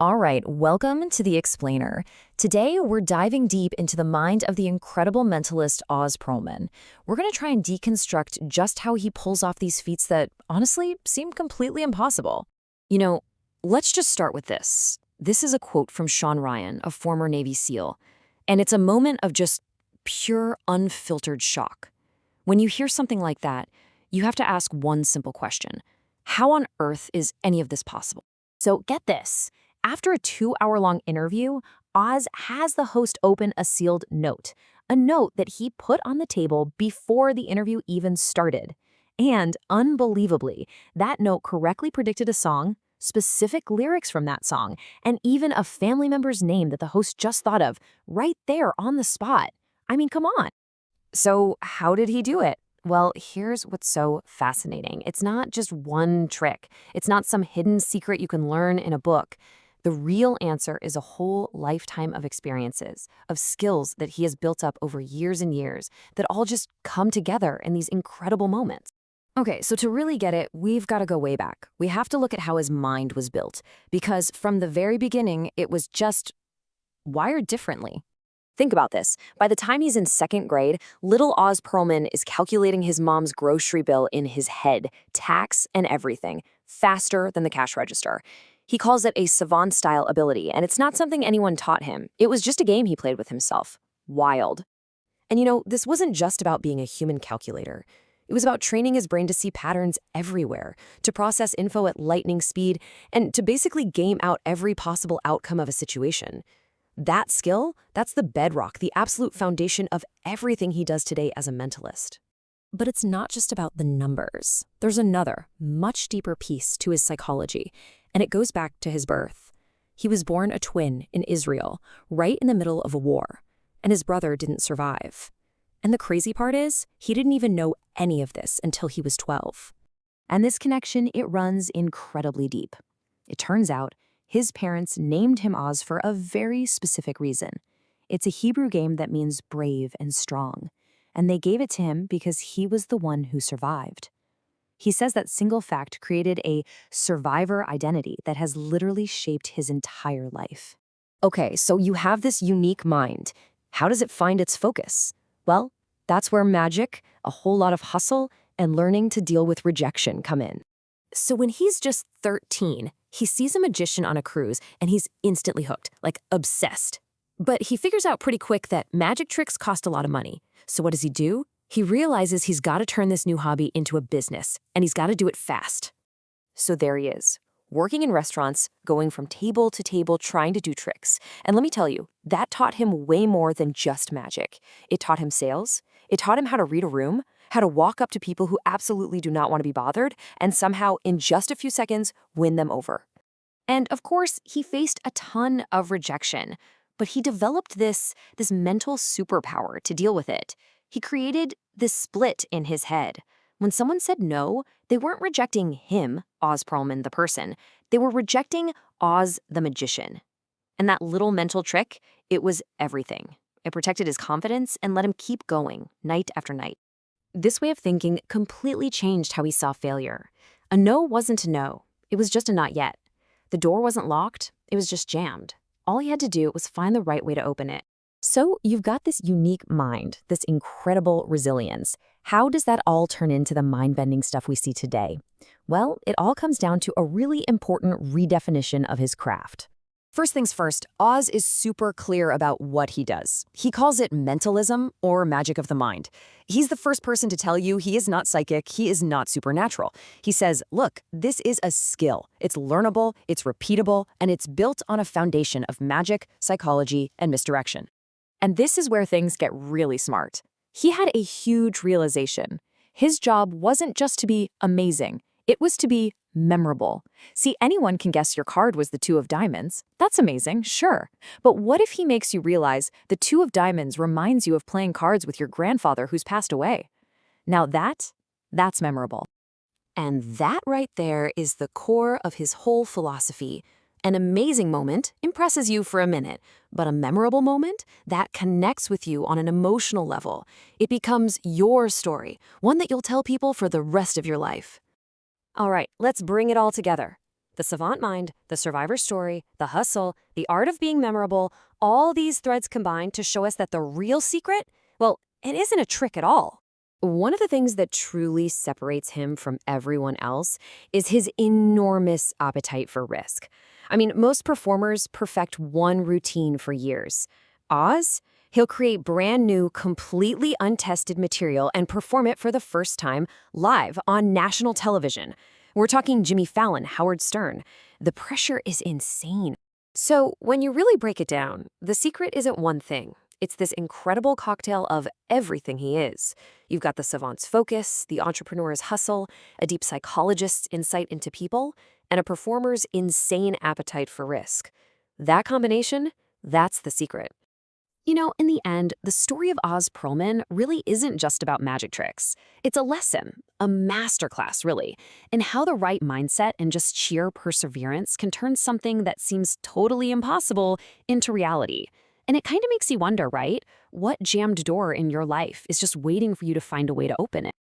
All right, welcome to The Explainer. Today, we're diving deep into the mind of the incredible mentalist Oz Pearlman. We're going to try and deconstruct just how he pulls off these feats that, honestly, seem completely impossible. You know, let's just start with this. This is a quote from Shawn Ryan, a former Navy SEAL, and it's a moment of just pure, unfiltered shock. When you hear something like that, you have to ask one simple question. How on earth is any of this possible? So get this. After a 2-hour-long interview, Oz has the host open a sealed note, a note that he put on the table before the interview even started. And, unbelievably, that note correctly predicted a song, specific lyrics from that song, and even a family member's name that the host just thought of, right there on the spot. I mean, come on. So, how did he do it? Well, here's what's so fascinating. It's not just one trick. It's not some hidden secret you can learn in a book. The real answer is a whole lifetime of experiences, of skills that he has built up over years and years that all just come together in these incredible moments. Okay, so to really get it, we've got to go way back. We have to look at how his mind was built, because from the very beginning, it was just wired differently. Think about this. By the time he's in second grade, little Oz Pearlman is calculating his mom's grocery bill in his head, tax and everything, faster than the cash register. He calls it a savant-style ability, and it's not something anyone taught him. It was just a game he played with himself. Wild. And this wasn't just about being a human calculator. It was about training his brain to see patterns everywhere, to process info at lightning speed, and to basically game out every possible outcome of a situation. That skill, that's the bedrock, the absolute foundation of everything he does today as a mentalist. But it's not just about the numbers. There's another, much deeper piece to his psychology, and it goes back to his birth. He was born a twin in Israel, right in the middle of a war, and his brother didn't survive. And the crazy part is, he didn't even know any of this until he was 12. And this connection, it runs incredibly deep. It turns out, his parents named him Oz for a very specific reason. It's a Hebrew name that means brave and strong, and they gave it to him because he was the one who survived. He says that single fact created a survivor identity that has literally shaped his entire life. Okay, so you have this unique mind. How does it find its focus? Well, that's where magic, a whole lot of hustle, and learning to deal with rejection come in. So when he's just 13, he sees a magician on a cruise, and he's instantly hooked, like obsessed. But he figures out pretty quick that magic tricks cost a lot of money. So what does he do? He realizes he's got to turn this new hobby into a business, and he's got to do it fast. So there he is, working in restaurants, going from table to table trying to do tricks. And let me tell you, that taught him way more than just magic. It taught him sales. It taught him how to read a room, how to walk up to people who absolutely do not want to be bothered, and somehow, in just a few seconds, win them over. And of course, he faced a ton of rejection, but he developed this mental superpower to deal with it. He created this split in his head. When someone said no, they weren't rejecting him, Oz Pearlman, the person. They were rejecting Oz, the magician. And that little mental trick, it was everything. It protected his confidence and let him keep going, night after night. This way of thinking completely changed how he saw failure. A no wasn't a no. It was just a not yet. The door wasn't locked. It was just jammed. All he had to do was find the right way to open it. So you've got this unique mind, this incredible resilience. How does that all turn into the mind-bending stuff we see today? Well, it all comes down to a really important redefinition of his craft. First things first, Oz is super clear about what he does. He calls it mentalism, or magic of the mind. He's the first person to tell you he is not psychic, he is not supernatural. He says, look, this is a skill. It's learnable, it's repeatable, and it's built on a foundation of magic, psychology, and misdirection. And this is where things get really smart. He had a huge realization. His job wasn't just to be amazing, it was to be memorable. See, anyone can guess your card was the 2 of diamonds. That's amazing, sure. But what if he makes you realize the 2 of diamonds reminds you of playing cards with your grandfather who's passed away? Now that's memorable. And that right there is the core of his whole philosophy. An amazing moment impresses you for a minute, but a memorable moment that connects with you on an emotional level. It becomes your story, one that you'll tell people for the rest of your life. All right, let's bring it all together. The savant mind, the survivor story, the hustle, the art of being memorable, all these threads combine to show us that the real secret, well, it isn't a trick at all. One of the things that truly separates him from everyone else is his enormous appetite for risk. I mean, most performers perfect one routine for years. Oz? He'll create brand new, completely untested material and perform it for the first time live on national television. We're talking Jimmy Fallon, Howard Stern. The pressure is insane. So when you really break it down, the secret isn't one thing. It's this incredible cocktail of everything he is. You've got the savant's focus, the entrepreneur's hustle, a deep psychologist's insight into people, and a performer's insane appetite for risk. That combination, that's the secret. You know, in the end, the story of Oz Pearlman really isn't just about magic tricks. It's a lesson, a masterclass, really, in how the right mindset and just sheer perseverance can turn something that seems totally impossible into reality. And it kind of makes you wonder, right? What jammed door in your life is just waiting for you to find a way to open it?